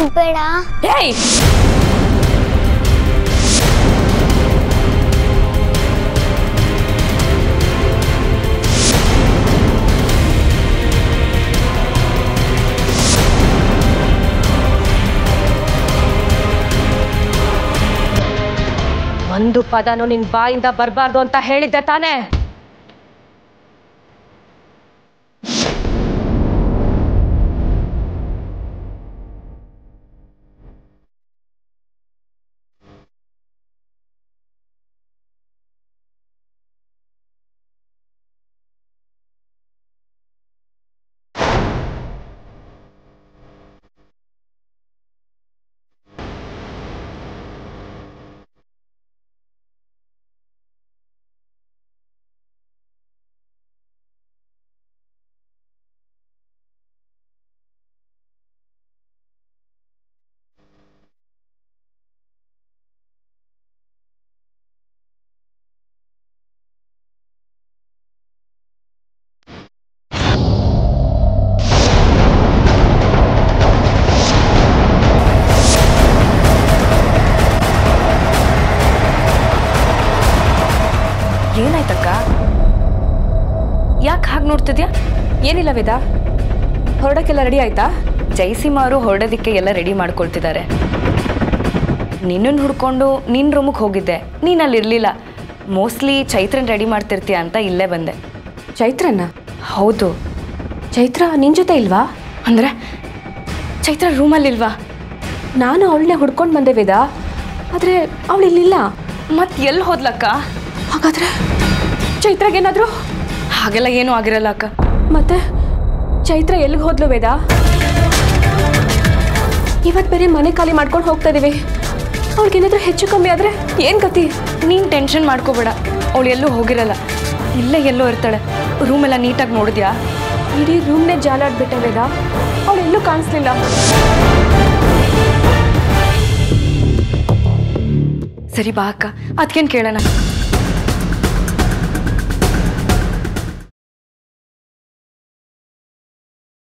ಹೋಗ್ಬೇಡ. ಏಯ್ ಒಂದು ಪದನು ನಿನ್ ಬಾಯಿಂದ ಬರಬಾರ್ದು ಅಂತ ಹೇಳಿದ್ದೆ ತಾನೇ? ಏನಾಯ್ತಕ್ಕ? ಯಾಕೆ ಹಾಗೆ ನೋಡ್ತಿದ್ಯಾ? ಏನಿಲ್ಲ ವೇದ, ಹೊರಡಕ್ಕೆಲ್ಲ ರೆಡಿ ಆಯ್ತಾ? ಜೈಸಿಮಾ ಅವರು ಹೊರಡೋದಕ್ಕೆ ಎಲ್ಲ ರೆಡಿ ಮಾಡ್ಕೊಳ್ತಿದ್ದಾರೆ. ನಿನ್ನನ್ನು ಹುಡ್ಕೊಂಡು ನಿನ್ನ ರೂಮಿಗೆ ಹೋಗಿದ್ದೆ, ನೀನು ಅಲ್ಲಿರಲಿಲ್ಲ. ಮೋಸ್ಟ್ಲಿ ಚೈತ್ರನ್ ರೆಡಿ ಮಾಡ್ತಿರ್ತೀಯ ಅಂತ ಇಲ್ಲೇ ಬಂದೆ. ಚೈತ್ರನ್ನ? ಹೌದು. ಚೈತ್ರ ನಿನ್ನ ಜೊತೆ ಇಲ್ವಾ? ಅಂದರೆ ಚೈತ್ರ ರೂಮಲ್ಲಿಲ್ವಾ? ನಾನು ಅವಳನ್ನೇ ಹುಡ್ಕೊಂಡು ಬಂದೆ ವೇದ, ಆದರೆ ಅವಳು ಇಲ್ಲಿಲ್ಲ. ಮತ್ತೆ ಎಲ್ಲಿ ಹೋದ್ಲಕ್ಕ? ಹಾಗಾದ್ರೆ ಚೈತ್ರಗೇನಾದರೂ? ಹಾಗೆಲ್ಲ ಏನೂ ಆಗಿರಲ್ಲ ಅಕ್ಕ. ಮತ್ತೆ ಚೈತ್ರ ಎಲ್ಲಿಗೆ ಹೋದ್ಲು ವೇದ? ಇವತ್ತು ಬೇರೆ ಮನೆ ಖಾಲಿ ಮಾಡ್ಕೊಂಡು ಹೋಗ್ತಾ ಇದೀವಿ. ಅವಳಿಗೇನಾದ್ರೂ ಹೆಚ್ಚು ಕಮ್ಮಿ ಆದರೆ ಏನು ಗತಿ? ನೀನು ಟೆನ್ಷನ್ ಮಾಡ್ಕೋಬೇಡ, ಅವಳು ಎಲ್ಲೂ ಹೋಗಿರಲ್ಲ, ಇಲ್ಲೇ ಎಲ್ಲೋ ಇರ್ತಾಳೆ. ರೂಮೆಲ್ಲ ನೀಟಾಗಿ ನೋಡಿದ್ಯಾ? ಇಡೀ ರೂಮ್ನೇ ಜಾಲಾಡ್ಬಿಟ್ಟೆ ವೇದ, ಅವಳು ಎಲ್ಲೂ ಕಾಣಿಸ್ಲಿಲ್ಲ. ಸರಿ ಬಾ ಅಕ್ಕ, ಅದಕ್ಕೇನು ಕೇಳೋಣ.